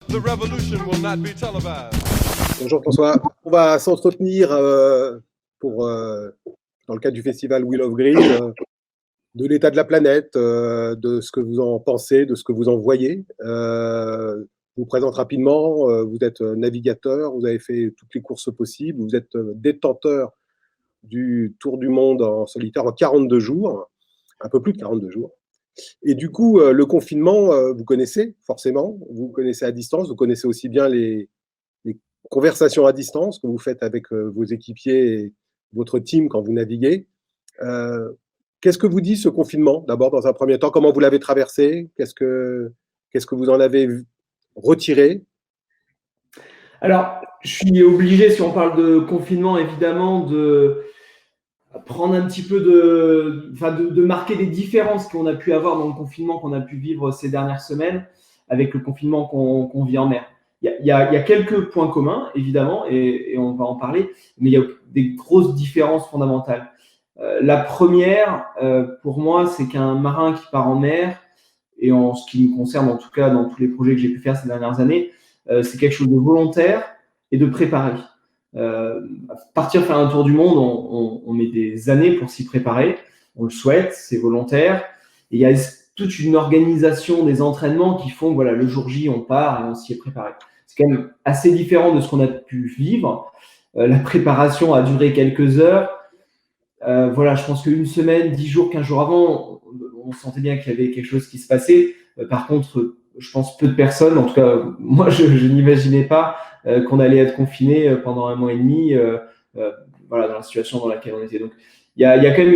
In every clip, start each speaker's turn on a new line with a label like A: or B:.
A: The revolution will not be televised.
B: Bonjour François, on va s'entretenir dans le cadre du festival Wheel of Green, de l'état de la planète, de ce que vous en pensez, de ce que vous en voyez. Je vous présente rapidement, vous êtes navigateur, vous avez fait toutes les courses possibles, vous êtes détenteur du Tour du Monde en solitaire en 42 jours, un peu plus de 42 jours. Et du coup, le confinement, vous connaissez forcément, vous connaissez à distance, vous connaissez aussi bien les conversations à distance que vous faites avec vos équipiers et votre team quand vous naviguez. Qu'est-ce que vous dit ce confinement, d'abord, dans un premier temps? Comment vous l'avez traversé? Qu'est-ce que vous en avez retiré?
C: Alors, je suis obligé, si on parle de confinement, évidemment, de prendre un petit peu de marquer les différences qu'on a pu avoir dans le confinement qu'on a pu vivre ces dernières semaines avec le confinement qu'on vit en mer. Il y a quelques points communs, évidemment, et on va en parler, mais il y a des grosses différences fondamentales. La première, pour moi, c'est qu'un marin qui part en mer, et en ce qui me concerne, en tout cas, dans tous les projets que j'ai pu faire ces dernières années, c'est quelque chose de volontaire et de préparé. Partir faire un tour du monde, on met des années pour s'y préparer, on le souhaite, c'est volontaire, et il y a toute une organisation des entraînements qui font que voilà, le jour J, on part et on s'y est préparé. C'est quand même assez différent de ce qu'on a pu vivre. La préparation a duré quelques heures. Voilà, je pense qu'une semaine, 10 jours, 15 jours avant, on sentait bien qu'il y avait quelque chose qui se passait. Par contre, je pense peu de personnes, en tout cas, moi, je n'imaginais pas qu'on allait être confiné pendant un mois et demi, voilà, dans la situation dans laquelle on était. Donc, il y a quand même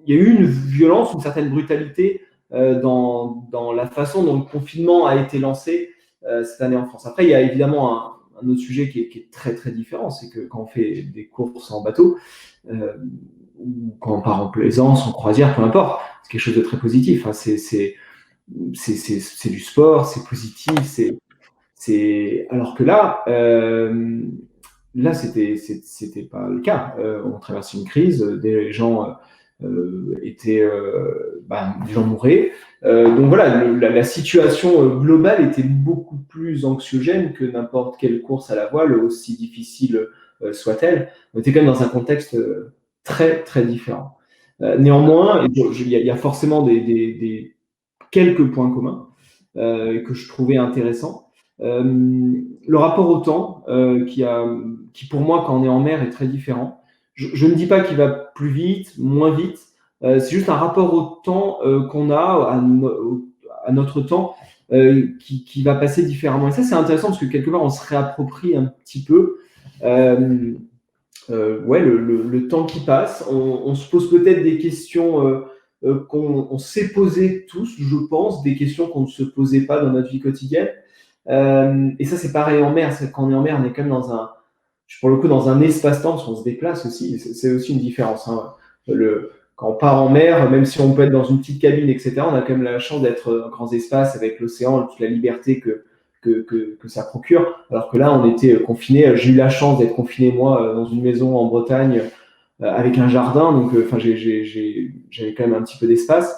C: il y a eu une violence, une certaine brutalité dans la façon dont le confinement a été lancé cette année en France. Après, il y a évidemment un autre sujet qui est très, très différent, c'est que quand on fait des courses en bateau, ou quand on part en plaisance, en croisière, peu importe, c'est quelque chose de très positif. Hein. C'est du sport, c'est positif, alors que là, c'était pas le cas. On traversait une crise, des gens les gens mouraient. Donc voilà, la situation globale était beaucoup plus anxiogène que n'importe quelle course à la voile, aussi difficile soit-elle. On était quand même dans un contexte très, très différent. Néanmoins, il y a forcément des quelques points communs que je trouvais intéressants. Le rapport au temps, qui pour moi, quand on est en mer, est très différent. Je ne dis pas qu'il va plus vite, moins vite. C'est juste un rapport au temps qu'on a, à notre temps, qui va passer différemment. Et ça, c'est intéressant parce que quelque part, on se réapproprie un petit peu le temps qui passe. On se pose peut-être des questions qu'on s'est posées tous, je pense, des questions qu'on ne se posait pas dans notre vie quotidienne. Et ça, c'est pareil en mer. Quand on est en mer, on est quand même pour le coup, dans un espace-temps, parce qu'on se déplace aussi. C'est aussi une différence. Hein. Quand on part en mer, même si on peut être dans une petite cabine, etc., on a quand même la chance d'être dans grands espaces avec l'océan, toute la liberté que ça procure. Alors que là, on était confinés. J'ai eu la chance d'être confiné, moi, dans une maison en Bretagne avec un jardin. Donc, j'avais quand même un petit peu d'espace,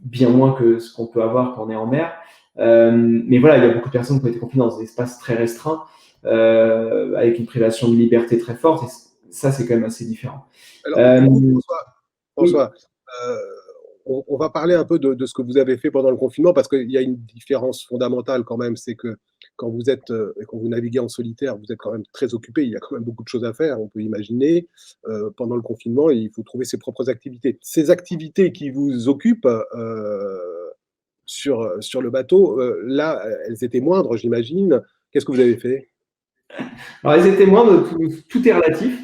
C: bien moins que ce qu'on peut avoir quand on est en mer. Mais voilà, il y a beaucoup de personnes qui ont été confinées dans des espaces très restreints, avec une privation de liberté très forte. Et ça, c'est quand même assez différent.
B: Alors, François, on va parler un peu de ce que vous avez fait pendant le confinement, parce qu'il y a une différence fondamentale quand même, c'est que quand vous naviguez en solitaire, vous êtes quand même très occupé, il y a quand même beaucoup de choses à faire, on peut imaginer. Pendant le confinement, il faut trouver ses propres activités. Ces activités qui vous occupent sur le bateau, là, elles étaient moindres, j'imagine. Qu'est-ce que vous avez fait?
C: Alors, elles étaient moindres, tout est relatif.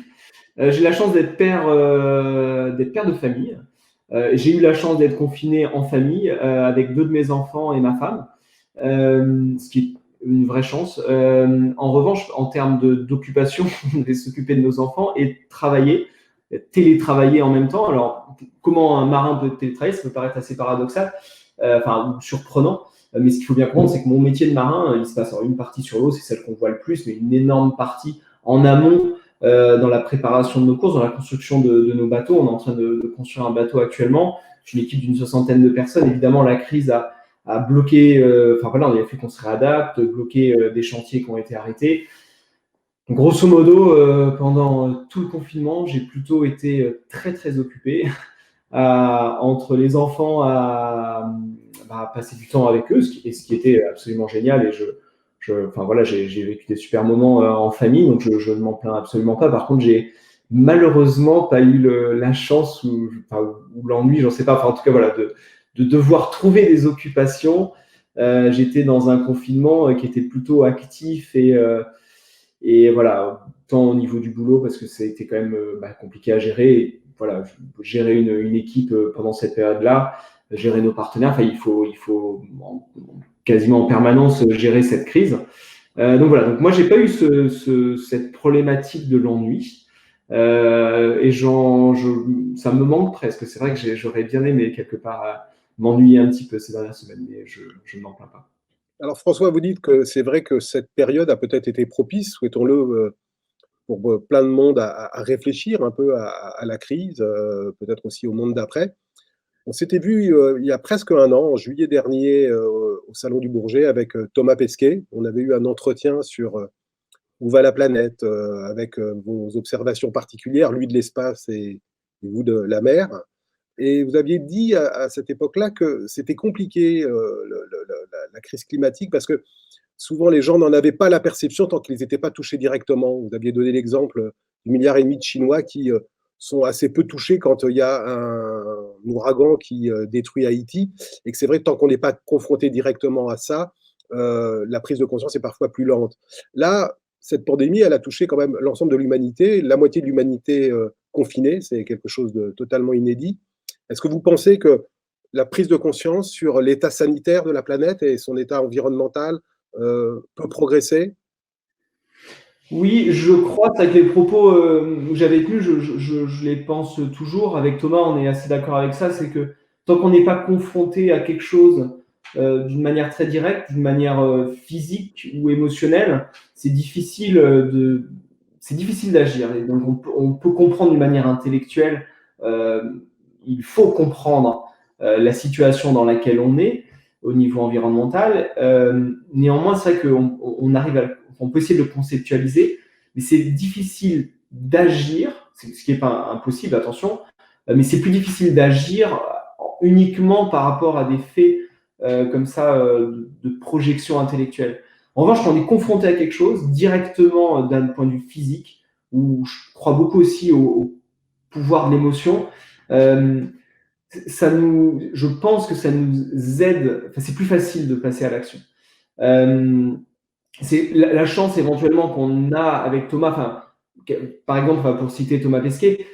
C: J'ai la chance d'être père de famille. J'ai eu la chance d'être confiné en famille avec 2 de mes enfants et ma femme, ce qui est une vraie chance. En revanche, en termes d'occupation, on devait s'occuper de nos enfants et travailler, télétravailler en même temps. Alors, comment un marin peut télétravailler? Ça peut paraître assez paradoxal, ou surprenant. Mais ce qu'il faut bien comprendre, c'est que mon métier de marin, il se passe en une partie sur l'eau, c'est celle qu'on voit le plus, mais une énorme partie en amont dans la préparation de nos courses, dans la construction de nos bateaux. On est en train de construire un bateau actuellement. Je suis une équipe d'une 60aine de personnes. Évidemment, la crise a à bloquer, enfin voilà, il a fallu qu'on se réadapte, bloquer des chantiers qui ont été arrêtés. Donc, grosso modo, pendant tout le confinement, j'ai plutôt été très très occupé entre les enfants à passer du temps avec eux, ce qui était absolument génial. Et enfin voilà, j'ai vécu des super moments en famille, donc je ne m'en plains absolument pas. Par contre, j'ai malheureusement pas eu la chance ou l'ennui, j'en sais pas. Enfin, en tout cas, voilà, de devoir trouver des occupations. J'étais dans un confinement qui était plutôt actif et voilà, tant au niveau du boulot, parce que ça a été quand même compliqué à gérer. Et voilà, gérer une équipe pendant cette période-là, gérer nos partenaires, enfin, il faut quasiment en permanence gérer cette crise. Donc voilà, donc moi, j'ai pas eu cette problématique de l'ennui. Et ça me manque presque. C'est vrai que j'aurais bien aimé quelque part m'ennuyer un petit peu ces dernières semaines, mais je ne m'en plains pas.
B: Alors François, vous dites que c'est vrai que cette période a peut-être été propice, souhaitons-le, pour plein de monde à réfléchir un peu à la crise, peut-être aussi au monde d'après. On s'était vu il y a presque un an, en juillet dernier, au Salon du Bourget, avec Thomas Pesquet. On avait eu un entretien sur où va la planète, avec vos observations particulières, lui de l'espace et vous de la mer. Et vous aviez dit à cette époque-là que c'était compliqué, la crise climatique, parce que souvent les gens n'en avaient pas la perception tant qu'ils n'étaient pas touchés directement. Vous aviez donné l'exemple du 1,5 milliard de Chinois qui sont assez peu touchés quand il y a un ouragan qui détruit Haïti, et que c'est vrai que tant qu'on n'est pas confronté directement à ça, la prise de conscience est parfois plus lente. Là, cette pandémie, elle a touché quand même l'ensemble de l'humanité, la moitié de l'humanité confinée, c'est quelque chose de totalement inédit. Est-ce que vous pensez que la prise de conscience sur l'état sanitaire de la planète et son état environnemental peut progresser?
C: Oui, je crois qu'avec les propos que j'avais tenus, je les pense toujours. Avec Thomas, on est assez d'accord avec ça. C'est que tant qu'on n'est pas confronté à quelque chose d'une manière très directe, d'une manière physique ou émotionnelle, c'est difficile d'agir. Et donc, on peut comprendre d'une manière intellectuelle. euh, il faut comprendre la situation dans laquelle on est au niveau environnemental. Néanmoins, c'est vrai qu'on arrive on peut essayer de le conceptualiser, mais c'est difficile d'agir, ce qui n'est pas impossible, attention, mais c'est plus difficile d'agir uniquement par rapport à des faits comme ça de projection intellectuelle. En revanche, quand on est confronté à quelque chose directement d'un point de vue physique, où je crois beaucoup aussi au pouvoir de l'émotion, je pense que ça nous aide, enfin, c'est plus facile de passer à l'action. C'est la chance éventuellement qu'on a avec Thomas, enfin, par exemple, pour citer Thomas Pesquet,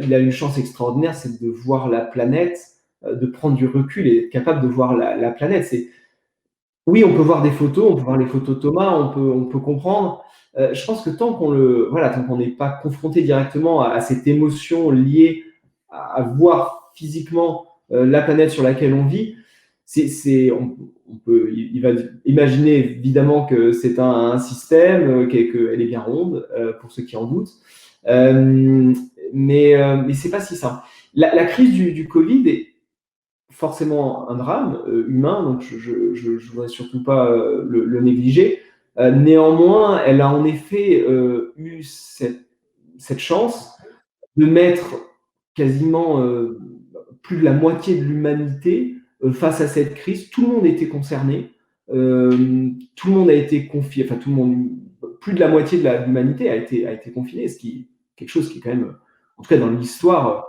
C: il a une chance extraordinaire, c'est de voir la planète, de prendre du recul et être capable de voir la planète. Oui, on peut voir des photos, on peut voir les photos de Thomas, on peut comprendre. Je pense que tant qu'on n'est pas confronté directement à cette émotion liée à voir physiquement la planète sur laquelle on vit, il va imaginer évidemment que c'est un système, qu'elle est bien ronde, pour ceux qui en doutent. Mais c'est pas si simple. La crise du Covid est forcément un drame humain, donc je ne voudrais surtout pas le négliger. Néanmoins, elle a en effet eu cette chance de mettre quasiment plus de la moitié de l'humanité face à cette crise. Tout le monde était concerné, tout le monde a été confié, enfin tout le monde, plus de la moitié de l'humanité a été confinée, ce qui est quelque chose qui est quand même, en tout cas dans l'histoire,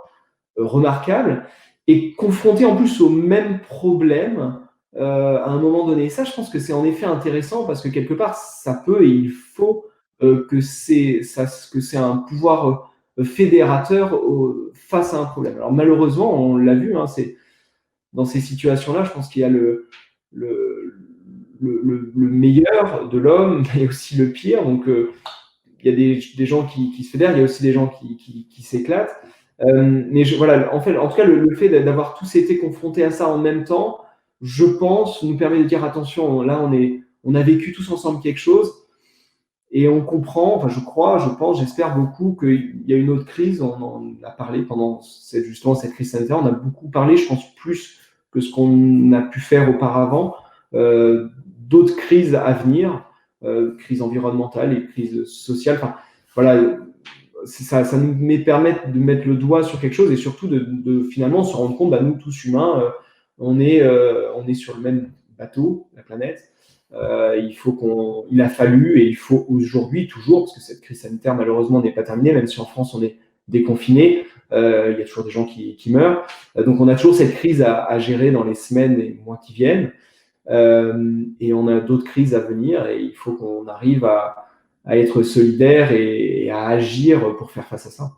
C: remarquable, et confronté en plus au même problème à un moment donné. Et ça, je pense que c'est en effet intéressant parce que quelque part, ça peut et il faut que c'est un pouvoir fédérateur face à un problème. Alors malheureusement, on l'a vu, hein, dans ces situations-là, je pense qu'il y a le meilleur de l'homme, mais aussi le pire. Donc il y a des gens qui se fédèrent, il y a aussi des gens qui s'éclatent. Mais voilà, en tout cas, le fait d'avoir tous été confrontés à ça en même temps, je pense, nous permet de dire attention, là, on a vécu tous ensemble quelque chose et on comprend, enfin, je crois, je pense, j'espère beaucoup qu'il y a une autre crise. On en a parlé pendant justement cette crise sanitaire. On a beaucoup parlé, je pense, plus que ce qu'on a pu faire auparavant, d'autres crises à venir, crise environnementale et crise sociale. Enfin, voilà, ça nous permet de mettre le doigt sur quelque chose et surtout de finalement se rendre compte, nous tous humains, on est sur le même bateau, la planète. Il a fallu et il faut aujourd'hui toujours, parce que cette crise sanitaire malheureusement n'est pas terminée, même si en France on est déconfiné, il y a toujours des gens qui meurent. Donc on a toujours cette crise à gérer dans les semaines et mois qui viennent. Et on a d'autres crises à venir et il faut qu'on arrive à être solidaire et à agir pour faire face à ça.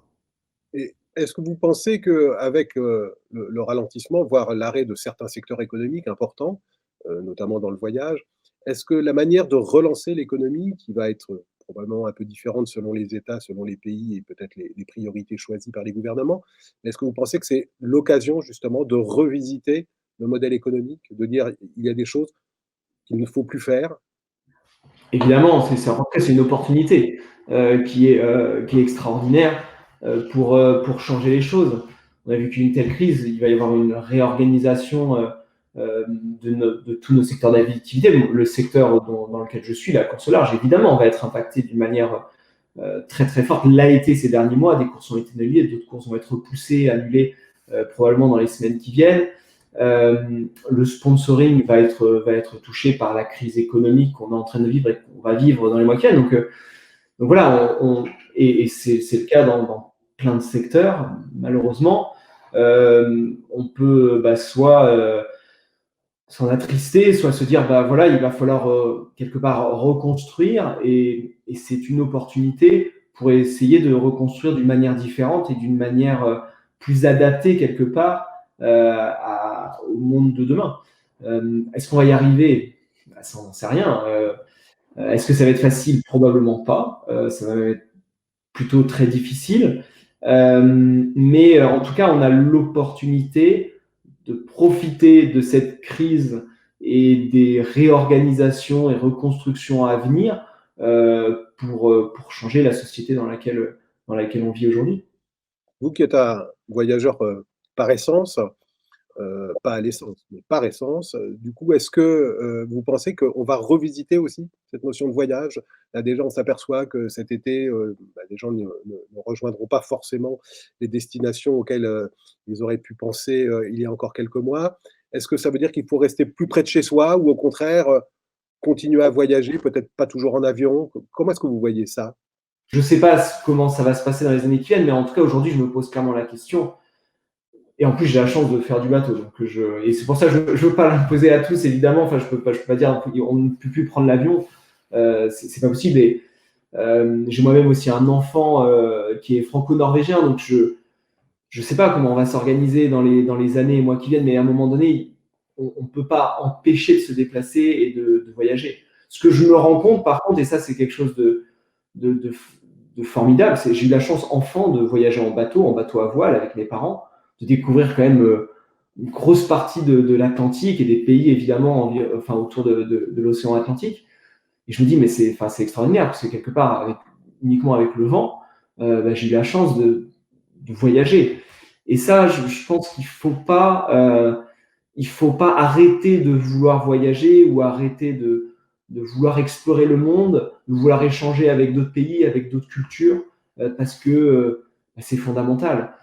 B: Et est-ce que vous pensez qu'avec le ralentissement, voire l'arrêt de certains secteurs économiques importants, notamment dans le voyage, est-ce que la manière de relancer l'économie, qui va être probablement un peu différente selon les États, selon les pays et peut-être les priorités choisies par les gouvernements, est-ce que vous pensez que c'est l'occasion justement de revisiter le modèle économique, de dire il y a des choses qu'il ne faut plus faire?
C: Évidemment, c'est une opportunité qui est extraordinaire pour changer les choses. On a vu qu'une telle crise, il va y avoir une réorganisation de tous nos secteurs d'activité. Le secteur dans lequel je suis, la course au large, évidemment, va être impacté d'une manière très très forte. L'a été ces derniers mois, des courses ont été annulées, d'autres courses vont être repoussées, annulées probablement dans les semaines qui viennent. Le sponsoring va être touché par la crise économique qu'on est en train de vivre et qu'on va vivre dans les mois qui viennent. Donc voilà, et c'est le cas dans plein de secteurs, malheureusement. On peut soit s'en attrister, soit se dire voilà, il va falloir quelque part reconstruire et c'est une opportunité pour essayer de reconstruire d'une manière différente et d'une manière plus adaptée quelque part au monde de demain. Est-ce qu'on va y arriver? Ça, on n'en sait rien. Est-ce que ça va être facile? Probablement pas. Ça va être plutôt très difficile. Mais en tout cas, on a l'opportunité de profiter de cette crise et des réorganisations et reconstructions à venir pour changer la société dans laquelle on vit aujourd'hui.
B: Vous qui êtes un voyageur par essence, pas à l'essence, mais par essence. Du coup, est-ce que vous pensez qu'on va revisiter aussi cette notion de voyage? Là, déjà, on s'aperçoit que cet été, les gens ne rejoindront pas forcément les destinations auxquelles ils auraient pu penser il y a encore quelques mois. Est-ce que ça veut dire qu'il faut rester plus près de chez soi ou au contraire continuer à voyager, peut-être pas toujours en avion? Comment est-ce que vous voyez ça?
C: Je ne sais pas comment ça va se passer dans les années qui viennent, mais en tout cas, aujourd'hui, je me pose clairement la question. Et en plus, j'ai la chance de faire du bateau. Et c'est pour ça que je ne veux pas l'imposer à tous, évidemment. Enfin, je peux pas dire on ne peut plus prendre l'avion. C'est pas possible. Et j'ai moi-même aussi un enfant qui est franco-norvégien. Donc, je ne sais pas comment on va s'organiser dans les années et mois qui viennent. Mais à un moment donné, on ne peut pas empêcher de se déplacer et de voyager. Ce que je me rends compte, par contre, et ça, c'est quelque chose de formidable, j'ai eu la chance, enfant, de voyager en bateau à voile avec mes parents, de découvrir quand même une grosse partie de l'Atlantique et des pays évidemment autour de l'océan Atlantique. Et je me dis, mais c'est extraordinaire parce que quelque part, uniquement avec le vent, j'ai eu la chance de voyager. Et ça, je pense qu'il faut pas arrêter de vouloir voyager ou arrêter de vouloir explorer le monde, de vouloir échanger avec d'autres pays, avec d'autres cultures, parce que c'est fondamental.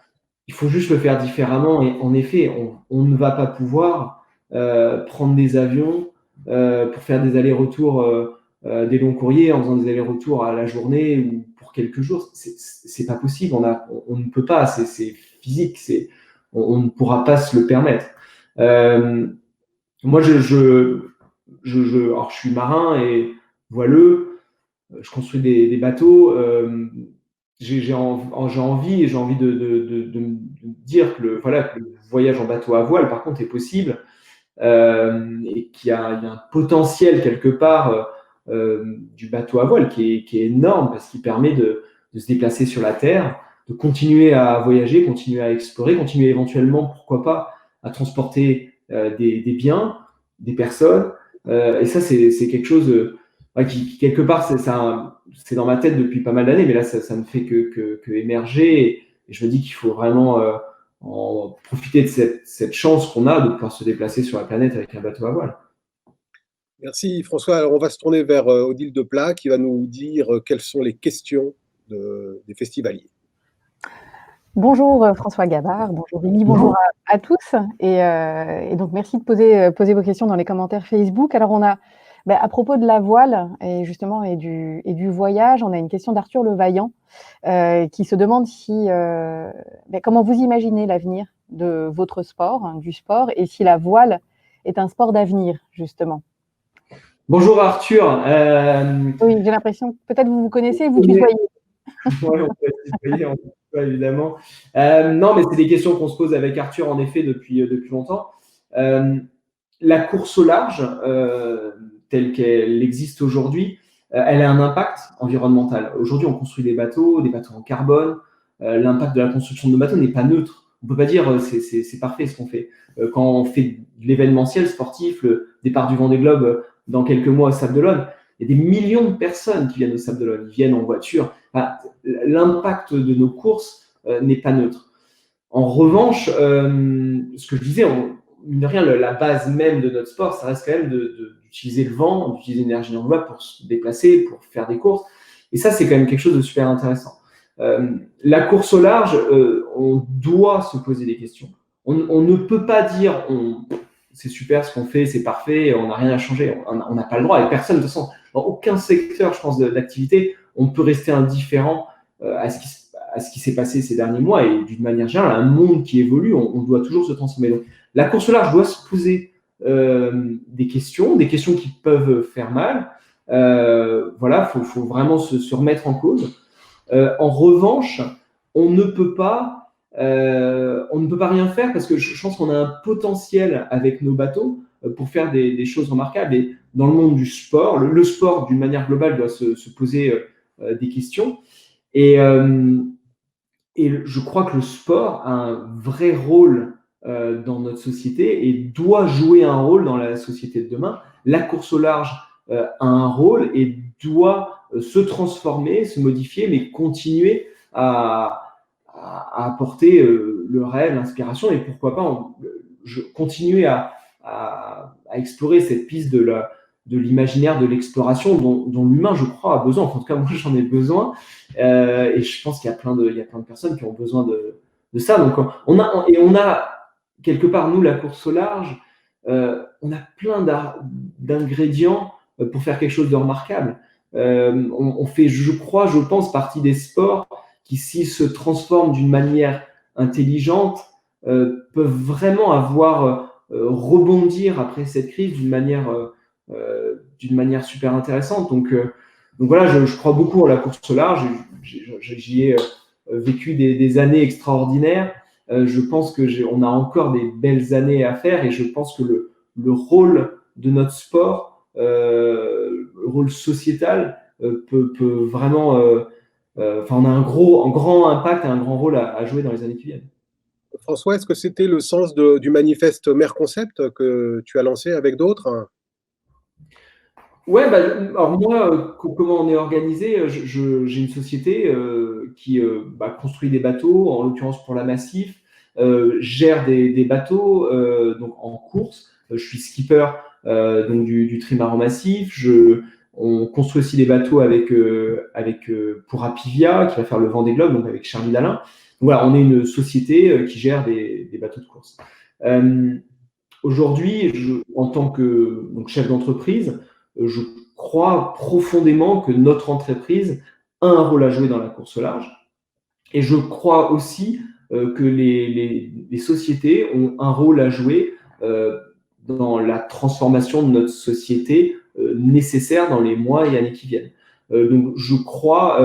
C: Il faut juste le faire différemment. Et en effet, on ne va pas pouvoir prendre des avions pour faire des allers-retours, des longs courriers en faisant des allers-retours à la journée ou pour quelques jours. C'est pas possible. On ne peut pas. C'est physique. On ne pourra pas se le permettre. Moi, alors, je suis marin et voileux. Je construis des bateaux. J'ai envie de me dire que le voyage en bateau à voile, par contre, est possible et qu'il y a un potentiel quelque part du bateau à voile qui est énorme parce qu'il permet de se déplacer sur la terre, de continuer à voyager, continuer à explorer, continuer éventuellement, pourquoi pas, à transporter des biens, des personnes. Et ça, c'est quelque chose qui quelque part, c'est dans ma tête depuis pas mal d'années, mais là, ça ne fait que émerger. Et je me dis qu'il faut vraiment profiter de cette chance qu'on a de pouvoir se déplacer sur la planète avec un bateau à voile.
B: Merci François. Alors on va se tourner vers Odile Deplat qui va nous dire quelles sont les questions des festivaliers.
D: Bonjour François Gabard, bonjour Billy, bonjour à tous. Et donc merci de poser vos questions dans les commentaires Facebook. Alors on a, à propos de la voile et justement et du voyage, on a une question d'Arthur Levaillant qui se demande comment vous imaginez l'avenir de votre sport, du sport, et si la voile est un sport d'avenir justement.
C: Bonjour Arthur.
D: Oui, j'ai l'impression, peut-être vous connaissez, vous tutoyez.
C: Oui, on peut tutoyer, évidemment. Non, mais c'est des questions qu'on se pose avec Arthur, en effet, depuis longtemps. La course au large, telle qu'elle existe aujourd'hui, elle a un impact environnemental. Aujourd'hui, on construit des bateaux en carbone. L'impact de la construction de nos bateaux n'est pas neutre. On ne peut pas dire c'est parfait ce qu'on fait. Quand on fait de l'événementiel sportif, le départ du Vendée Globe dans quelques mois au Sable d'Olonne, il y a des millions de personnes qui viennent au Sable d'Olonne. Ils viennent en voiture. L'impact de nos courses n'est pas neutre. En revanche, ce que je disais, mine de rien, la base même de notre sport, ça reste quand même d'utiliser le vent, d'utiliser l'énergie renouvelable pour se déplacer, pour faire des courses. Et ça, c'est quand même quelque chose de super intéressant. La course au large, on doit se poser des questions. On ne peut pas dire c'est super ce qu'on fait, c'est parfait, on n'a rien à changer. On n'a pas le droit. Et personne, de toute façon, dans aucun secteur, je pense, d'activité, on peut rester indifférent à ce qui s'est passé ces derniers mois. Et d'une manière générale, un monde qui évolue, on doit toujours se transformer. Donc, la course au large doit se poser des questions qui peuvent faire mal. Voilà, faut vraiment se remettre en cause. En revanche, on ne peut pas rien faire parce que je pense qu'on a un potentiel avec nos bateaux pour faire des choses remarquables. Et dans le monde du sport, le sport, d'une manière globale, doit se poser des questions. Et je crois que le sport a un vrai rôle dans notre société et doit jouer un rôle dans la société de demain. La course au large a un rôle et doit se transformer, se modifier, mais continuer à apporter le rêve, l'inspiration et pourquoi pas continuer à explorer cette piste de l'imaginaire, de l'exploration dont l'humain, je crois, a besoin. En tout cas, moi, j'en ai besoin. Et je pense qu'il y a plein de personnes qui ont besoin de ça. Donc, on a quelque part, nous, la course au large, on a plein d'ingrédients pour faire quelque chose de remarquable. On fait, je pense, partie des sports qui, s'ils se transforment d'une manière intelligente, peuvent vraiment rebondir après cette crise d'une manière super intéressante. Donc voilà, je crois beaucoup à la course au large. J'y ai vécu des années extraordinaires. Je pense qu'on a encore des belles années à faire et je pense que le rôle de notre sport, le rôle sociétal, peut vraiment... on a un grand impact et un grand rôle à jouer dans les années qui viennent.
B: François, est-ce que c'était le sens du manifeste Mer Concept que tu as lancé avec d'autres?
C: Ouais, alors moi, comment on est organisé, j'ai une société qui construit des bateaux, en l'occurrence pour la Massif, gère des bateaux donc en course. Je suis skipper donc du trimaran Massif. On construit aussi des bateaux pour Apivia, qui va faire le Vendée Globe, donc avec Charlie Dalin. Donc voilà, on est une société qui gère des bateaux de course. Aujourd'hui, en tant que chef d'entreprise, je crois profondément que notre entreprise a un rôle à jouer dans la course au large. Et je crois aussi que les sociétés ont un rôle à jouer dans la transformation de notre société nécessaire dans les mois et années qui viennent. Donc, je crois,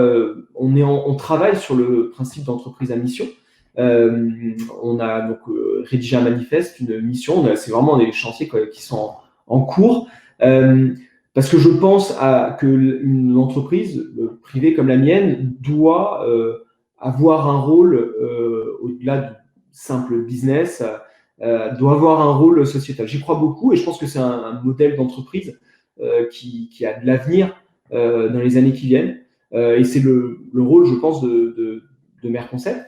C: on travaille sur le principe d'entreprise à mission. On a donc rédigé un manifeste, une mission. C'est vraiment des chantiers qui sont en cours. Parce que je pense qu'une entreprise privée comme la mienne doit avoir un rôle, au-delà du simple business, doit avoir un rôle sociétal. J'y crois beaucoup et je pense que c'est un modèle d'entreprise qui a de l'avenir dans les années qui viennent. Et c'est le rôle, je pense, de Mer Concept.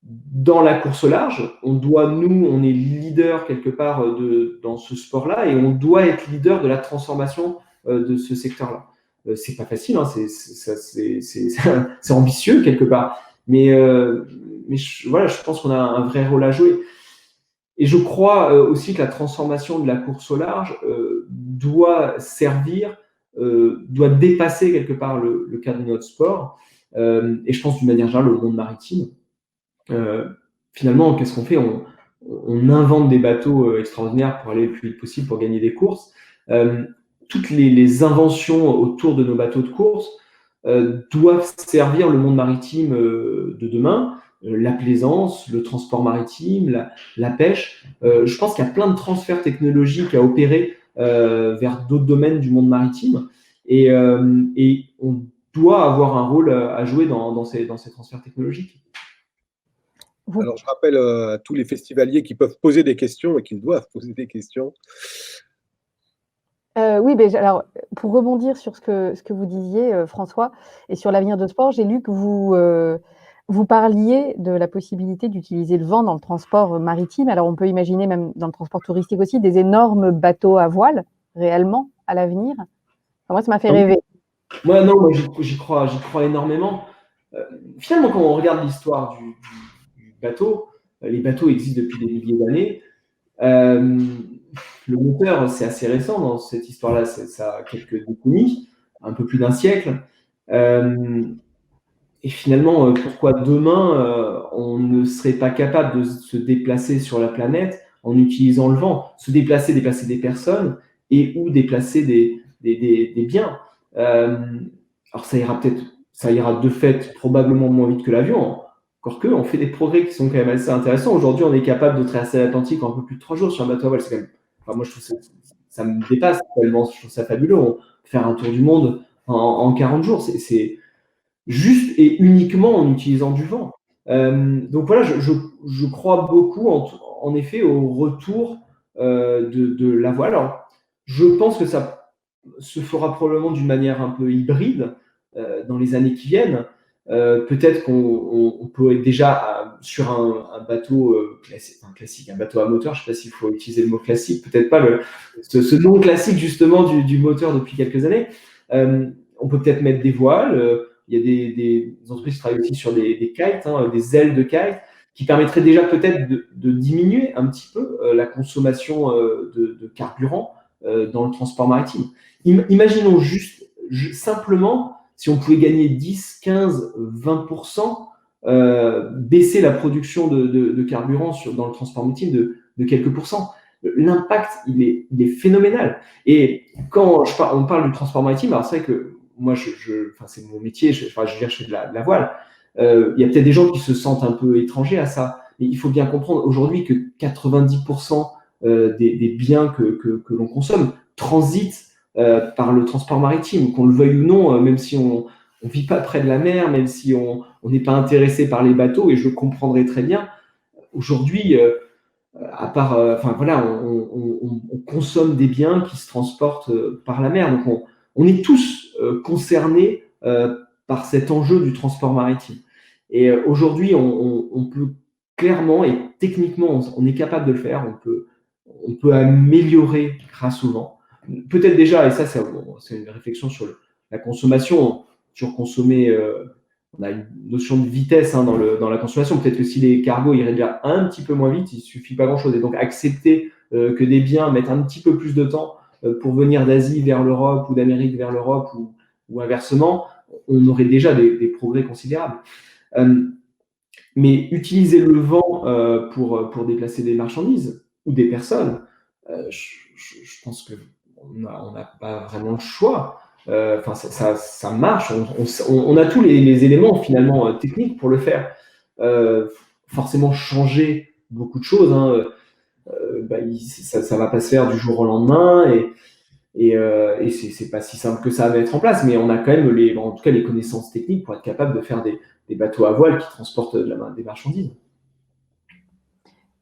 C: dans la course au large, on est leader quelque part dans ce sport-là et on doit être leader de la transformation de ce secteur-là. C'est pas facile, hein, c'est ambitieux quelque part, mais voilà, je pense qu'on a un vrai rôle à jouer. Et je crois aussi que la transformation de la course au large doit dépasser quelque part le cadre de notre sport. Et je pense d'une manière générale au monde maritime. Finalement, qu'est-ce qu'on fait? On invente des bateaux extraordinaires pour aller le plus vite possible, pour gagner des courses. Toutes les inventions autour de nos bateaux de course doivent servir le monde maritime de demain. La plaisance, le transport maritime, la pêche. Je pense qu'il y a plein de transferts technologiques à opérer vers d'autres domaines du monde maritime. Et on doit avoir un rôle à jouer dans ces transferts technologiques.
B: Alors, je rappelle à tous les festivaliers qui peuvent poser des questions et qui doivent poser des questions.
D: Oui, alors, pour rebondir sur ce que vous disiez, François, et sur l'avenir de sport, j'ai lu que vous parliez de la possibilité d'utiliser le vent dans le transport maritime. Alors, on peut imaginer même dans le transport touristique aussi des énormes bateaux à voile, réellement, à l'avenir. Enfin, moi, ça m'a fait rêver.
C: Moi, j'y crois énormément. Finalement, quand on regarde l'histoire du bateau, les bateaux existent depuis des milliers d'années. Le moteur, c'est assez récent dans cette histoire-là, ça a quelques décennies, un peu plus d'un siècle. Et finalement, pourquoi demain, on ne serait pas capable de se déplacer sur la planète en utilisant le vent, se déplacer des personnes et ou déplacer des biens. Alors ça ira de fait probablement moins vite que l'avion. Encore que, on fait des progrès qui sont quand même assez intéressants. Aujourd'hui, on est capable de traverser l'Atlantique en un peu plus de 3 jours sur un bateau à voile. C'est quand même, enfin, moi, je trouve ça me dépasse tellement, je trouve ça fabuleux. Faire un tour du monde en 40 jours, c'est juste et uniquement en utilisant du vent. Donc voilà, je crois beaucoup en effet au retour de la voile. Alors, je pense que ça se fera probablement d'une manière un peu hybride dans les années qui viennent. Peut-être qu'on peut être déjà sur un bateau classique, un bateau à moteur. Je ne sais pas s'il faut utiliser le mot classique, peut-être pas ce nom classique justement du moteur depuis quelques années. On peut peut-être mettre des voiles. Il y a des entreprises qui travaillent aussi sur des kites, des ailes de kites, qui permettraient déjà peut-être de diminuer un petit peu la consommation de carburant dans le transport maritime. Imaginons juste simplement si on pouvait gagner 10, 15, 20%, baisser la production de carburant dans le transport maritime de quelques pourcents. L'impact, il est phénoménal. Et quand on parle du transport maritime, alors c'est vrai que moi, c'est mon métier, je fais de la voile. Il y a peut-être des gens qui se sentent un peu étrangers à ça, mais il faut bien comprendre aujourd'hui que 90% des biens que l'on consomme transitent par le transport maritime, qu'on le veuille ou non, même si on ne vit pas près de la mer, même si on n'est pas intéressé par les bateaux, et je le comprendrai très bien. Aujourd'hui, à part, on consomme des biens qui se transportent par la mer. Donc, on est tous concernés par cet enjeu du transport maritime. Et aujourd'hui, on peut clairement et techniquement, on est capable de le faire. On peut améliorer grâce au vent. Peut-être déjà, et ça, c'est une réflexion sur la consommation, sur consommer. On a une notion de vitesse dans la consommation. Peut-être que si les cargos iraient déjà un petit peu moins vite, il ne suffit pas grand-chose. Et donc, accepter que des biens mettent un petit peu plus de temps pour venir d'Asie vers l'Europe ou d'Amérique vers l'Europe ou inversement, on aurait déjà des progrès considérables. Mais utiliser le vent pour déplacer des marchandises ou des personnes, je pense qu'on n'a pas vraiment le choix. Ça marche. On a tous les éléments finalement techniques pour le faire. Forcément changer beaucoup de choses. Ça va pas se faire du jour au lendemain et c'est pas si simple que ça à mettre en place. Mais on a quand même en tout cas les connaissances techniques pour être capable de faire des bateaux à voile qui transportent des marchandises.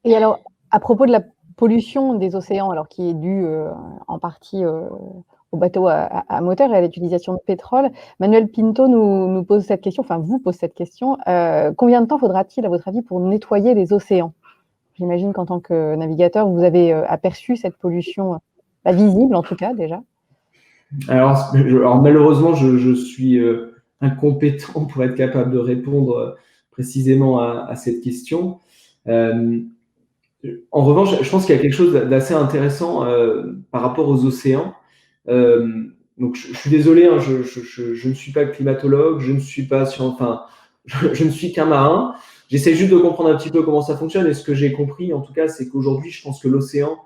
D: Et alors, à propos de la pollution des océans, alors qui est due en partie aux bateaux à moteur et à l'utilisation de pétrole. Manuel Pinto nous pose cette question, enfin vous pose cette question. Combien de temps faudra-t-il, à votre avis, pour nettoyer les océans? J'imagine qu'en tant que navigateur, vous avez aperçu cette pollution, pas visible en tout cas déjà.
C: Alors malheureusement, je suis incompétent pour être capable de répondre précisément à cette question. En revanche, je pense qu'il y a quelque chose d'assez intéressant par rapport aux océans. Donc, je suis désolé, hein, je ne suis pas climatologue, je ne suis pas je ne suis qu'un marin. J'essaie juste de comprendre un petit peu comment ça fonctionne. Et ce que j'ai compris, en tout cas, c'est qu'aujourd'hui, je pense que l'océan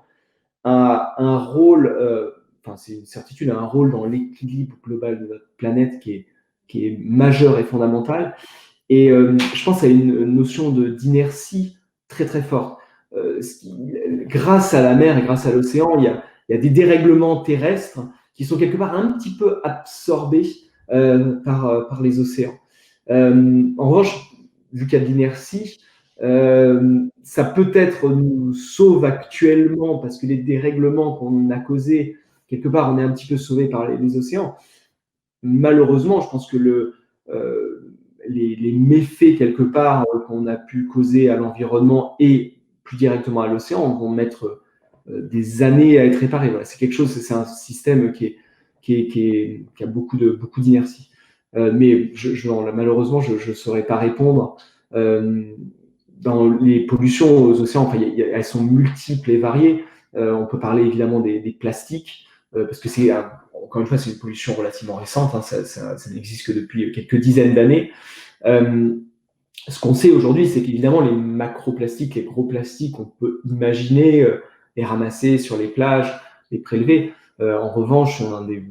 C: a un rôle, c'est une certitude, a un rôle dans l'équilibre global de notre planète qui est majeur et fondamental. Et je pense à une notion d'inertie très très forte. Grâce à la mer et grâce à l'océan, il y a des dérèglements terrestres qui sont quelque part un petit peu absorbés par les océans. En revanche, vu qu'il y a de l'inertie, ça peut-être nous sauve actuellement parce que les dérèglements qu'on a causés, quelque part, on est un petit peu sauvé par les océans. Malheureusement, je pense que les méfaits, quelque part, qu'on a pu causer à l'environnement et plus directement à l'océan vont mettre des années à être réparés. Voilà, c'est un système qui a beaucoup d'inertie. Mais malheureusement, je ne saurais pas répondre. Dans les pollutions aux océans, elles sont multiples et variées. On peut parler évidemment des plastiques, parce que encore une fois, c'est une pollution relativement récente, hein, ça n'existe que depuis quelques dizaines d'années. Ce qu'on sait aujourd'hui, c'est qu'évidemment, les macroplastiques, les gros plastiques, on peut imaginer les ramasser sur les plages, les prélever. En revanche, un des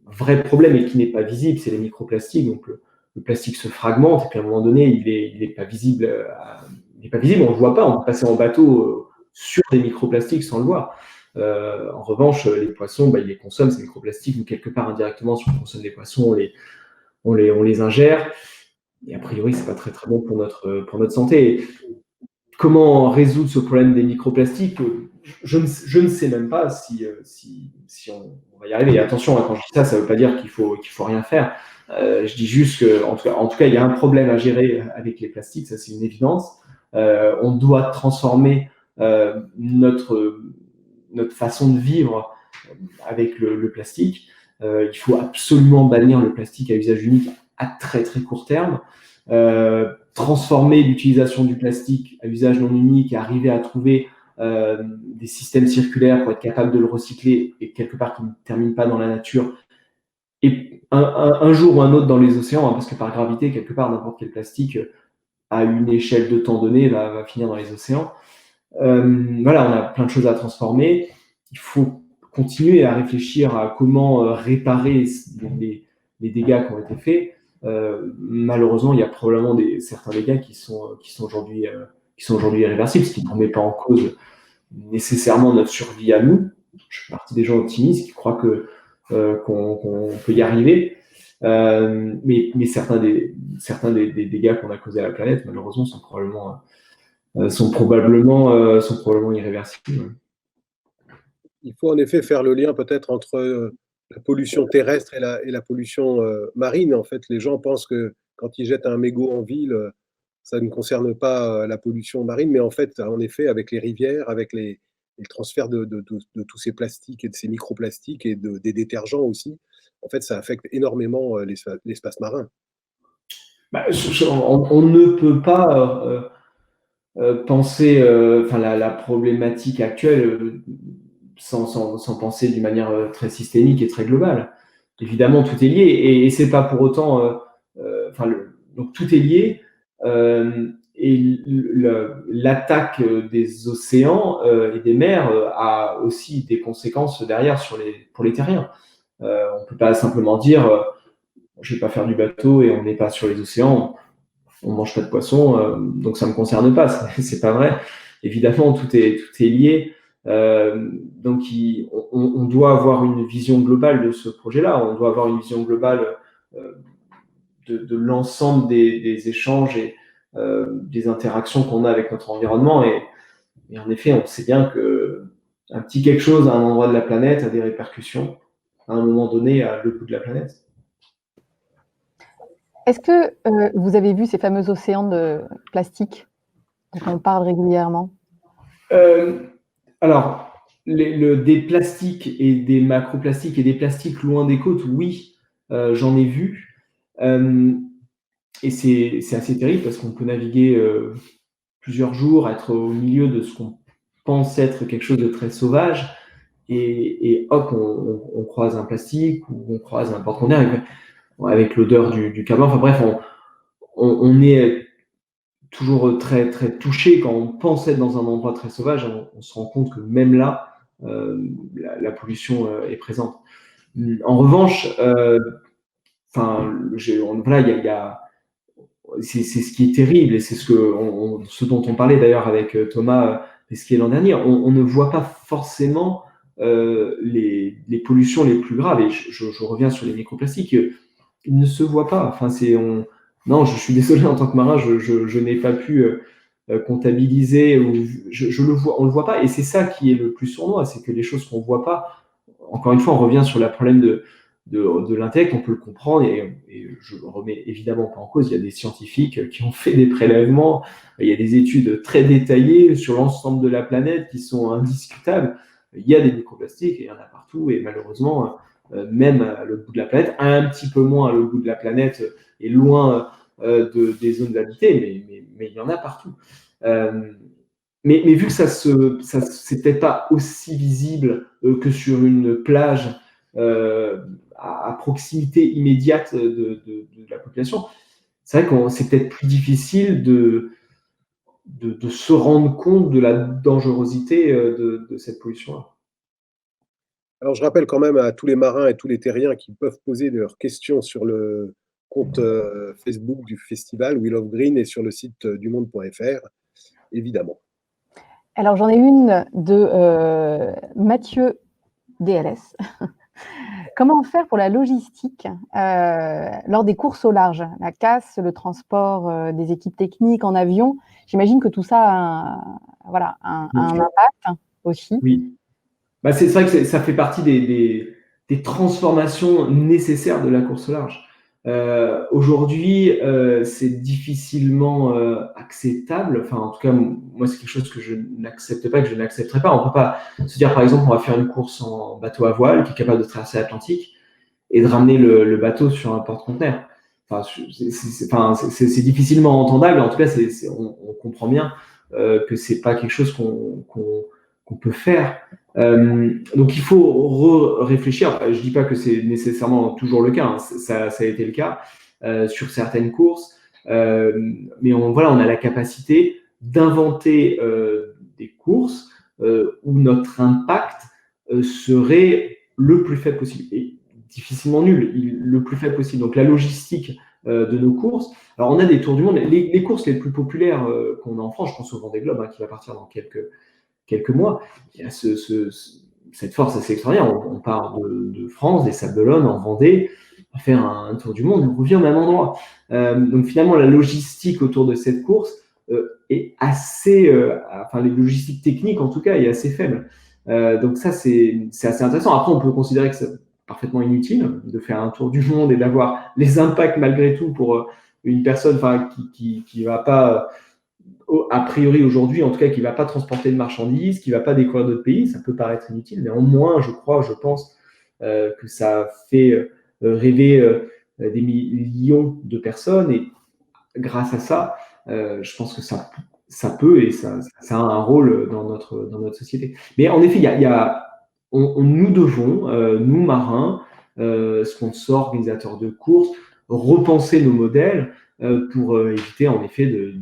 C: vrais problèmes et qui n'est pas visible, c'est les microplastiques. Donc, le plastique se fragmente et puis à un moment donné, il n'est pas visible. On ne le voit pas. On peut passer en bateau sur des microplastiques sans le voir. En revanche, les poissons, ils les consomment, ces microplastiques, mais quelque part indirectement, si on consomme des poissons, on les ingère. Et a priori, c'est pas très très bon pour notre santé. Et comment résoudre ce problème des microplastiques? Je ne sais même pas si on va y arriver. Et attention, quand je dis ça, ça ne veut pas dire qu'il faut rien faire. Je dis juste qu'en tout cas, il y a un problème à gérer avec les plastiques, ça c'est une évidence. On doit transformer notre façon de vivre avec le plastique. Il faut absolument bannir le plastique à usage unique à très très court terme. Transformer l'utilisation du plastique à usage non unique et arriver à trouver des systèmes circulaires pour être capable de le recycler et quelque part qui ne termine pas dans la nature et un jour ou un autre dans les océans, hein, parce que par gravité, quelque part, n'importe quel plastique à une échelle de temps donnée va finir dans les océans. Voilà, on a plein de choses à transformer. Il faut continuer à réfléchir à comment réparer les dégâts qui ont été faits. Malheureusement, il y a probablement certains dégâts qui sont aujourd'hui irréversibles, ce qui ne remet pas en cause nécessairement notre survie à nous. Je fais partie des gens optimistes qui croient qu'on peut y arriver. Mais certains des dégâts qu'on a causés à la planète, malheureusement, sont probablement irréversibles.
B: Il faut en effet faire le lien peut-être entre la pollution terrestre et la pollution marine. En fait, les gens pensent que quand ils jettent un mégot en ville, ça ne concerne pas la pollution marine, mais en fait, en effet, avec les rivières, avec les transferts de tous ces plastiques et de ces microplastiques et des détergents aussi, en fait, ça affecte énormément l'espace marin.
C: On ne peut pas penser la problématique actuelle sans penser d'une manière très systémique et très globale. Évidemment, tout est lié et c'est pas pour autant. Donc tout est lié et l'attaque des océans et des mers a aussi des conséquences derrière pour les terriens. On peut pas simplement dire je vais pas faire du bateau et on n'est pas sur les océans, on mange pas de poisson, donc ça me concerne pas. C'est pas vrai. Évidemment, tout est lié. Donc, on doit avoir une vision globale de ce projet-là. On doit avoir une vision globale de l'ensemble des échanges et des interactions qu'on a avec notre environnement. Et en effet, on sait bien qu'un petit quelque chose à un endroit de la planète a des répercussions à un moment donné à l'autre bout de la planète.
D: Est-ce que vous avez vu ces fameux océans de plastique dont on parle régulièrement?
C: Alors, des plastiques et des macroplastiques et des plastiques loin des côtes, oui, j'en ai vu. Et c'est assez terrible parce qu'on peut naviguer plusieurs jours, être au milieu de ce qu'on pense être quelque chose de très sauvage, et hop, on croise un plastique ou on croise un porte-conteneur avec l'odeur du carbone. Enfin bref, on est toujours très, très touché quand on pense être dans un endroit très sauvage. On se rend compte que même là, la pollution est présente. En revanche, voilà, c'est ce qui est terrible et c'est ce dont on parlait d'ailleurs avec Thomas Pesquet l'an dernier. On ne voit pas forcément les pollutions les plus graves. Et je reviens sur les microplastiques. Ils ne se voient pas. Enfin, non, je suis désolé, en tant que marin, je n'ai pas pu comptabiliser. Ou on le voit pas. Et c'est ça qui est le plus sournois, c'est que les choses qu'on voit pas. Encore une fois, on revient sur le problème de l'intellect, on peut le comprendre et je le remets évidemment pas en cause. Il y a des scientifiques qui ont fait des prélèvements, il y a des études très détaillées sur l'ensemble de la planète qui sont indiscutables. Il y a des microplastiques et il y en a partout et malheureusement, même à l'autre bout de la planète, un petit peu moins à l'autre bout de la planète et loin des zones habitées, mais il y en a partout. Mais vu que c'est peut-être pas aussi visible que sur une plage à proximité immédiate de la population, c'est vrai que c'est peut-être plus difficile de se rendre compte de la dangerosité de cette pollution-là.
B: Alors, je rappelle quand même à tous les marins et tous les terriens qui peuvent poser leurs questions sur le compte Facebook du festival Wheel of Green et sur le site dumonde.fr, évidemment.
D: Alors, j'en ai une de Mathieu DLS. Comment faire pour la logistique lors des courses au large, la casse, le transport des équipes techniques en avion? J'imagine que tout ça a un impact aussi.
C: Oui. C'est vrai que ça fait partie des transformations nécessaires de la course au large. Aujourd'hui, c'est difficilement acceptable. Enfin, en tout cas, moi, c'est quelque chose que je n'accepte pas, que je n'accepterai pas. On ne peut pas se dire, par exemple, on va faire une course en bateau à voile qui est capable de traverser l'Atlantique et de ramener le bateau sur un porte-conteneur. Enfin, c'est difficilement entendable. En tout cas, on comprend bien que c'est pas quelque chose qu'on peut faire. Donc il faut réfléchir. Je dis pas que c'est nécessairement toujours le cas, hein. Ça a été le cas sur certaines courses, mais on a la capacité d'inventer des courses où notre impact serait le plus faible possible et difficilement nul, le plus faible possible. Donc la logistique de nos courses. Alors on a des tours du monde. Les courses les plus populaires qu'on a en France, je pense au Vendée Globe qui va partir dans quelques mois. Il y a cette force assez extraordinaire. On part de France, des Sables d'Olonne, en Vendée, on va faire un tour du monde, on revient au même endroit. Donc finalement, la logistique autour de cette course est assez, les logistiques techniques en tout cas, est assez faible. Donc ça, c'est assez intéressant. Après, on peut considérer que c'est parfaitement inutile de faire un tour du monde et d'avoir les impacts malgré tout pour une personne qui va pas a priori aujourd'hui, en tout cas, qui ne va pas transporter de marchandises, qui ne va pas découvrir d'autres pays. Ça peut paraître inutile, mais au moins, je pense que ça fait rêver des millions de personnes. Et grâce à ça, je pense que ça peut et ça a un rôle dans notre société. Mais en effet, nous devons, nous marins, sponsors, organisateurs de courses, repenser nos modèles pour éviter en effet de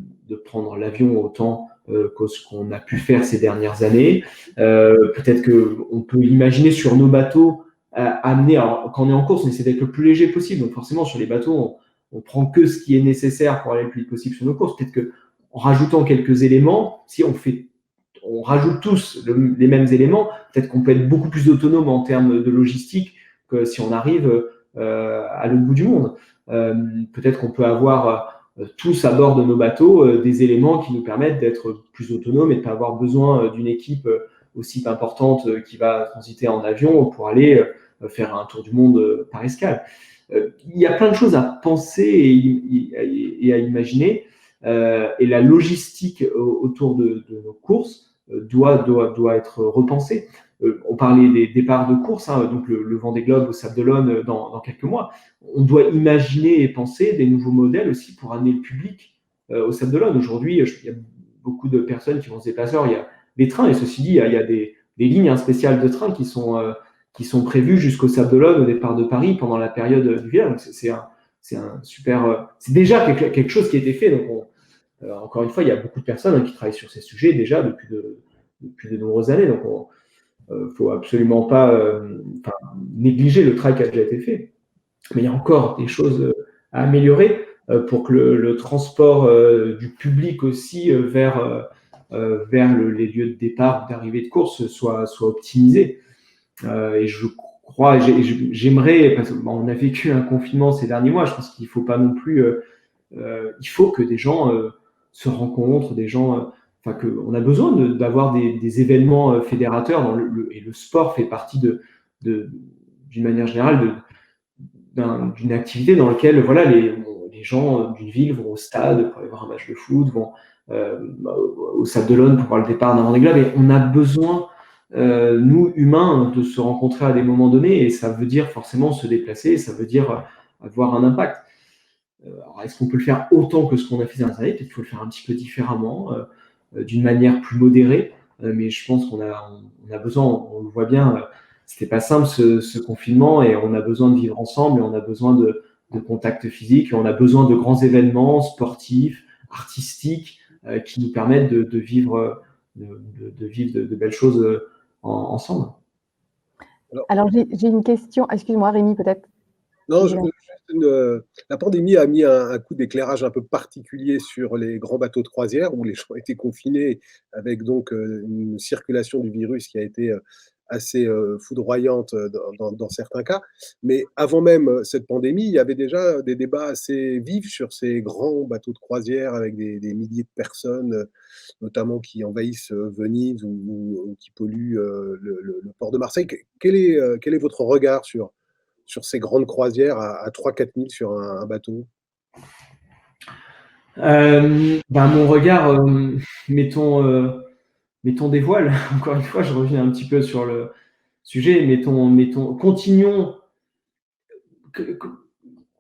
C: prendre l'avion autant que ce qu'on a pu faire ces dernières années. Peut-être qu'on peut imaginer sur nos bateaux amener, alors, quand on est en course, on essaie d'être le plus léger possible. Donc forcément, sur les bateaux, on prend que ce qui est nécessaire pour aller le plus vite possible sur nos courses. Peut-être qu'en rajoutant quelques éléments, si on rajoute tous les mêmes éléments, peut-être qu'on peut être beaucoup plus autonome en termes de logistique que si on arrive à l'autre bout du monde. Peut-être qu'on peut avoir tous à bord de nos bateaux des éléments qui nous permettent d'être plus autonomes et de ne pas avoir besoin d'une équipe aussi importante qui va transiter en avion pour aller faire un tour du monde par escale. Il y a plein de choses à penser et à imaginer. Et la logistique autour de nos courses doit être repensée. On parlait des départs de course, hein, donc le Vendée Globe au Sable d'Olonne dans quelques mois. On doit imaginer et penser des nouveaux modèles aussi pour amener le public au Sable d'Olonne. Aujourd'hui, il y a beaucoup de personnes qui vont se déplacer. Alors, il y a des trains, et ceci dit, il y a des lignes spéciales de trains qui sont prévues jusqu'au Sable d'Olonne au départ de Paris pendant la période d'hiver. Donc, c'est un super. C'est déjà quelque chose qui a été fait. Donc, encore une fois, il y a beaucoup de personnes qui travaillent sur ces sujets déjà depuis de nombreuses années. Donc, faut absolument pas négliger le travail qui a déjà été fait. Mais il y a encore des choses à améliorer pour que le transport du public aussi vers les lieux de départ ou d'arrivée de course soit optimisé. Et je crois, j'aimerais, parce qu'on a vécu un confinement ces derniers mois, je pense qu'il ne faut pas non plus. Il faut que des gens se rencontrent, des gens. On a besoin d'avoir des événements fédérateurs et le sport fait partie d'une manière générale d'une activité dans laquelle voilà, les gens d'une ville vont au stade pour aller voir un match de foot, vont au Sable d'Olonne pour voir le départ d'un Vendée Globe. Et on a besoin, nous, humains, de se rencontrer à des moments donnés, et ça veut dire forcément se déplacer, ça veut dire avoir un impact. Alors, est-ce qu'on peut le faire autant que ce qu'on a fait ces dernières années? Peut-être qu'il faut le faire un petit peu différemment, d'une manière plus modérée, mais je pense qu'on a besoin, on le voit bien, c'était pas simple ce confinement, et on a besoin de vivre ensemble, et on a besoin de contacts physiques, et on a besoin de grands événements sportifs, artistiques, qui nous permettent de vivre de belles choses ensemble.
D: Alors j'ai une question, excuse-moi Rémi peut-être.
B: Non, la pandémie a mis un coup d'éclairage un peu particulier sur les grands bateaux de croisière où les gens étaient confinés avec donc une circulation du virus qui a été assez foudroyante dans certains cas. Mais avant même cette pandémie, il y avait déjà des débats assez vifs sur ces grands bateaux de croisière avec des milliers de personnes, notamment qui envahissent Venise ou qui polluent le port de Marseille. Quel est votre regard sur ces grandes croisières à 3-4 000 sur un bateau?
C: Mon regard, mettons des voiles. Encore une fois, je reviens un petit peu sur le sujet. Continuons.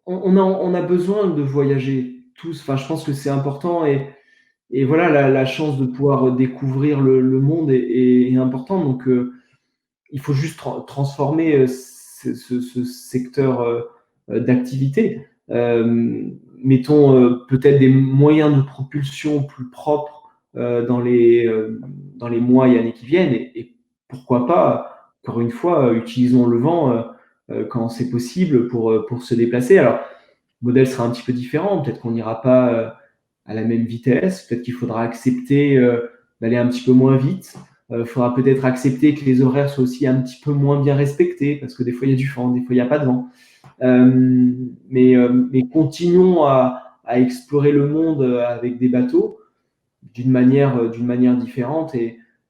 C: On a besoin de voyager tous. Enfin, je pense que c'est important, et voilà, la chance de pouvoir découvrir le monde est importante. Donc, il faut juste transformer ce secteur d'activité. Mettons peut-être des moyens de propulsion plus propres dans les mois et années qui viennent, et pourquoi pas, encore une fois, utilisons le vent quand c'est possible pour se déplacer. Alors, le modèle sera un petit peu différent, peut-être qu'on n'ira pas à la même vitesse, peut-être qu'il faudra accepter d'aller un petit peu moins vite. Il faudra peut-être accepter que les horaires soient aussi un petit peu moins bien respectés, parce que des fois il y a du vent, des fois il n'y a pas de vent. Mais continuons à explorer le monde avec des bateaux d'une manière différente,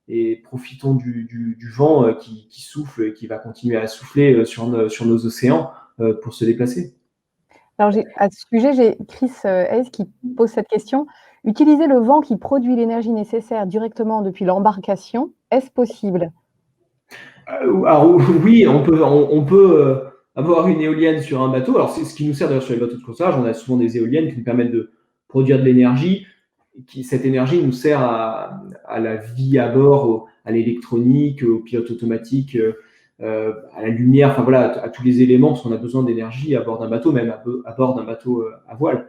C: et profitons du vent qui souffle et qui va continuer à souffler sur nos océans pour se déplacer.
D: Alors, à ce sujet, j'ai Chris S qui pose cette question. Utiliser le vent qui produit l'énergie nécessaire directement depuis l'embarcation, est-ce possible?
C: Alors oui, on peut avoir une éolienne sur un bateau. Alors c'est ce qui nous sert d'ailleurs sur les bateaux de courtage. On a souvent des éoliennes qui nous permettent de produire de l'énergie. Cette énergie nous sert à la vie à bord, à l'électronique, au pilote automatique, à la lumière, enfin voilà, à tous les éléments, parce qu'on a besoin d'énergie à bord d'un bateau, même à bord d'un bateau à voile.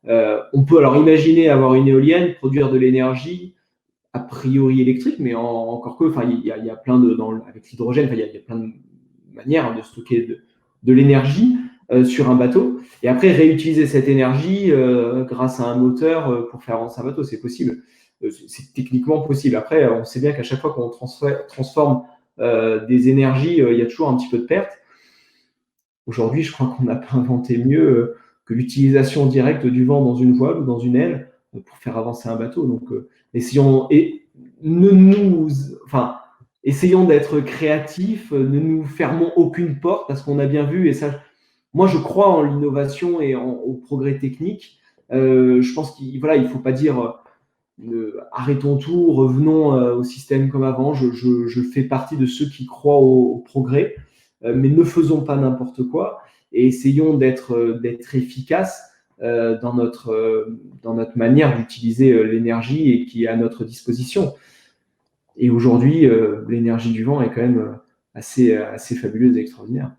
C: On peut alors imaginer avoir une éolienne, produire de l'énergie a priori électrique, mais encore que, enfin, il y a plein avec l'hydrogène, il y a plein de manières de stocker de l'énergie sur un bateau, et après réutiliser cette énergie grâce à un moteur pour faire avancer un bateau. C'est possible, c'est techniquement possible. Après, on sait bien qu'à chaque fois qu'on transforme des énergies, il y a toujours un petit peu de perte. Aujourd'hui, je crois qu'on n'a pas inventé mieux que l'utilisation directe du vent dans une voile ou dans une aile pour faire avancer un bateau. Donc, essayons, et essayons d'être créatifs, ne nous fermons aucune porte, parce qu'on a bien vu, et ça, moi je crois en l'innovation et au progrès technique. Je pense qu'il ne faut pas dire arrêtons tout, revenons au système comme avant. Je fais partie de ceux qui croient au progrès, mais ne faisons pas n'importe quoi et essayons d'être efficaces dans notre manière d'utiliser l'énergie et qui est à notre disposition. Et aujourd'hui, l'énergie du vent est quand même assez fabuleuse et extraordinaire.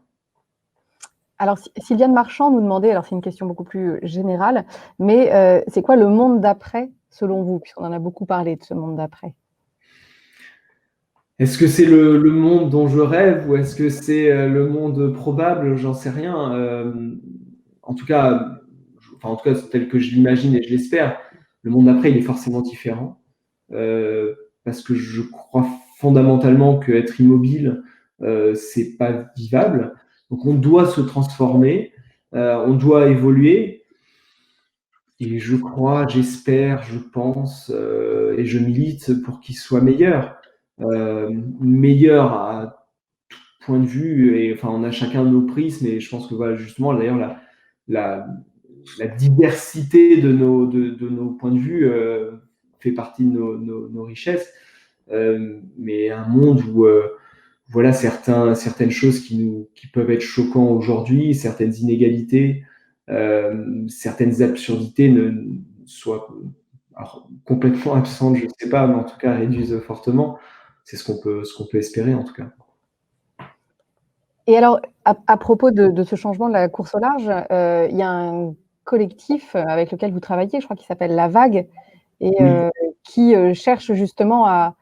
D: Alors, Sylviane Marchand nous demandait, alors c'est une question beaucoup plus générale, mais c'est quoi le monde d'après selon vous, puisqu'on en a beaucoup parlé de ce monde d'après?
C: Est-ce que c'est le monde dont je rêve ou est-ce que c'est le monde probable? J'en sais rien. En tout cas, tel que je l'imagine et je l'espère, le monde d'après, il est forcément différent. Parce que je crois fondamentalement qu'être immobile, c'est pas vivable. Donc on doit se transformer, on doit évoluer. Et je crois, j'espère, je pense, et je milite pour qu'il soit meilleur. Meilleur à tout point de vue, et enfin on a chacun nos prismes, et je pense que voilà, justement d'ailleurs la diversité de nos points de vue fait partie de nos richesses, mais un monde où voilà certaines choses qui peuvent être choquantes aujourd'hui, certaines inégalités, certaines absurdités ne soient complètement absentes, je ne sais pas, mais en tout cas réduisent fortement. C'est ce qu'on peut espérer en tout cas.
D: Et alors, à propos de ce changement de la course au large, il y a un collectif avec lequel vous travaillez, je crois qu'il s'appelle La Vague, et qui cherche justement à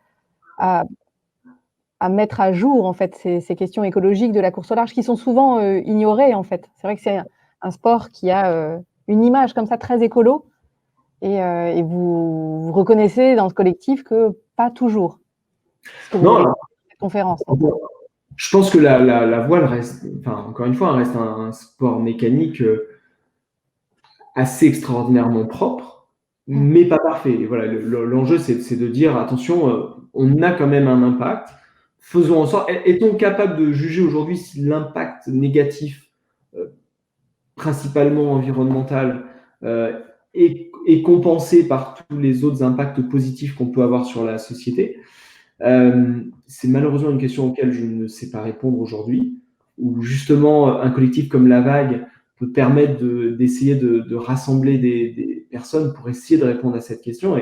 D: mettre à jour en fait ces questions écologiques de la course au large qui sont souvent ignorées en fait. C'est vrai que c'est un sport qui a une image comme ça très écolo, et vous reconnaissez dans ce collectif que pas toujours.
C: Non,
D: cette conférence.
C: Je pense que la voile reste, encore une fois, reste un sport mécanique assez extraordinairement propre, mais pas parfait. Et voilà, l'enjeu, c'est de dire, attention, on a quand même un impact. Faisons en sorte, est-on capable de juger aujourd'hui si l'impact négatif, principalement environnemental, est compensé par tous les autres impacts positifs qu'on peut avoir sur la société? C'est malheureusement une question auquel je ne sais pas répondre aujourd'hui, où justement un collectif comme La Vague peut permettre d'essayer de rassembler des personnes pour essayer de répondre à cette question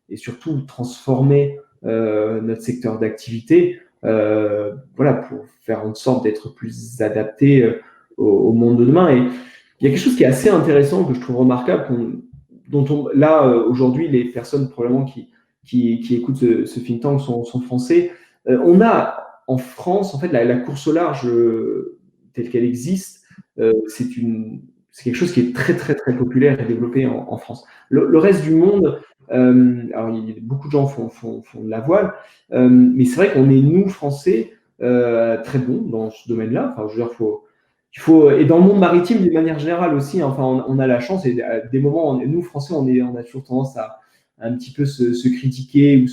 C: et surtout transformer notre secteur d'activité voilà, pour faire en sorte d'être plus adapté au monde de demain. Et il y a quelque chose qui est assez intéressant, que je trouve remarquable, là aujourd'hui les personnes probablement qui écoutent ce think tank sont français. On a en France, en fait, la course au large telle qu'elle existe, c'est quelque chose qui est très, très, très populaire et développé en France. Le reste du monde, alors beaucoup de gens font de la voile, mais c'est vrai qu'on est, nous, Français, très bons dans ce domaine-là. Enfin, je veux dire, et dans le monde maritime, d'une manière générale aussi, enfin, on a la chance, et à des moments, nous, Français, on a toujours tendance à un petit peu se critiquer ou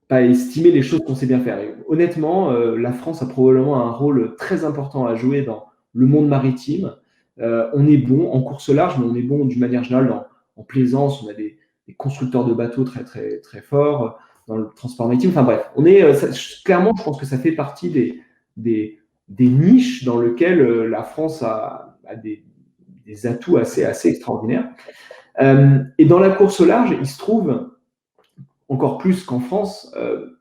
C: pas estimer les choses qu'on sait bien faire. Et honnêtement, la France a probablement un rôle très important à jouer dans le monde maritime. On est bon en course large, mais on est bon d'une manière générale en plaisance. On a des constructeurs de bateaux très, très, très forts dans le transport maritime. Enfin bref, clairement, je pense que ça fait partie des niches dans lesquelles la France a des atouts assez extraordinaires. Et dans la course au large, il se trouve, encore plus qu'en France,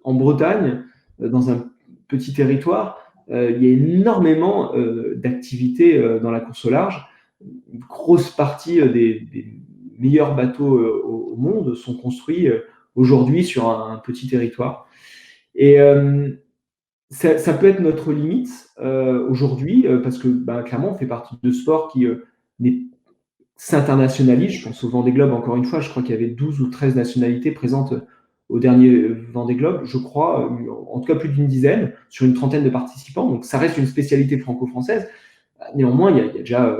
C: en Bretagne, dans un petit territoire, il y a énormément d'activités dans la course au large. Une grosse partie des meilleurs bateaux au monde sont construits aujourd'hui sur un petit territoire. Et ça peut être notre limite aujourd'hui, parce que clairement, on fait partie de sports qui s'internationalise. Je pense au Vendée Globe, encore une fois, je crois qu'il y avait 12 ou 13 nationalités présentes au dernier Vendée Globe, je crois, en tout cas plus d'une dizaine, sur une trentaine de participants. Donc ça reste une spécialité franco-française. Néanmoins, il y a déjà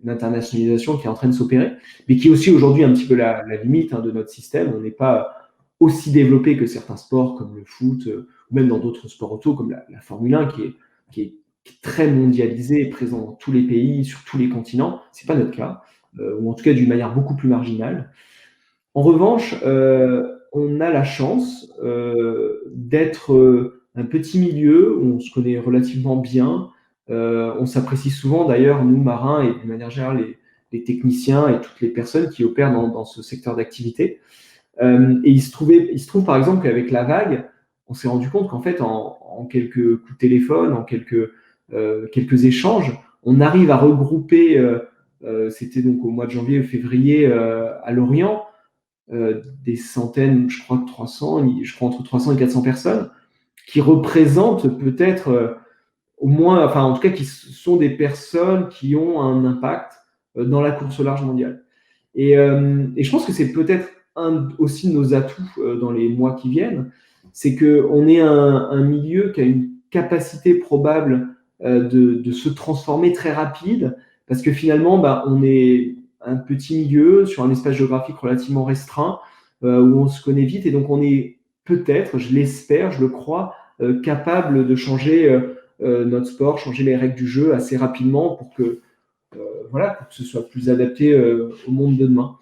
C: une internationalisation qui est en train de s'opérer, mais qui est aussi aujourd'hui un petit peu la limite de notre système. On n'est pas aussi développé que certains sports comme le foot, ou même dans d'autres sports auto comme la Formule 1 qui est très mondialisé, présent dans tous les pays, sur tous les continents. C'est pas notre cas, ou en tout cas d'une manière beaucoup plus marginale. En revanche, on a la chance d'être un petit milieu où on se connaît relativement bien. On s'apprécie souvent d'ailleurs, nous marins et de manière générale les techniciens et toutes les personnes qui opèrent dans ce secteur d'activité. Et il se trouve par exemple qu'avec la vague, on s'est rendu compte qu'en fait, en quelques coups de téléphone, en quelques échanges, on arrive à regrouper, c'était donc au mois de janvier ou février à Lorient, des centaines, je crois entre 300 et 400 personnes, qui représentent peut-être au moins, enfin en tout cas qui sont des personnes qui ont un impact dans la course au large mondiale. Et je pense que c'est peut-être aussi de nos atouts dans les mois qui viennent, c'est qu'on est un milieu qui a une capacité probable de se transformer très rapide, parce que finalement, on est un petit milieu sur un espace géographique relativement restreint, où on se connaît vite, et donc on est peut-être, je l'espère, je le crois, capable de changer notre sport, changer les règles du jeu assez rapidement pour que ce soit plus adapté au monde de demain.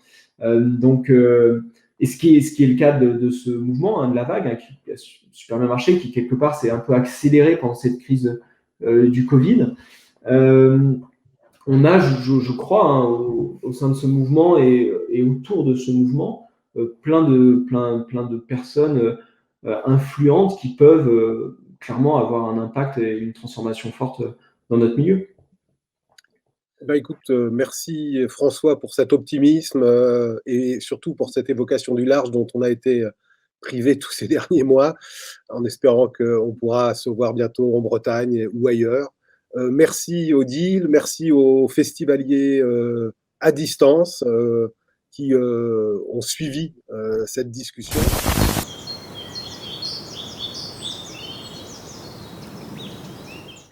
C: Et ce qui est le cas de ce mouvement, de la vague, qui a super bien marché, qui quelque part s'est un peu accéléré pendant cette crise du Covid. On a, je crois, au sein de ce mouvement et autour de ce mouvement, plein de personnes influentes qui peuvent clairement avoir un impact et une transformation forte dans notre milieu.
B: Écoute, merci François pour cet optimisme et surtout pour cette évocation du large dont on a été privé tous ces derniers mois, en espérant qu'on pourra se voir bientôt en Bretagne ou ailleurs. Merci Odile, merci aux festivaliers à distance qui ont suivi cette discussion.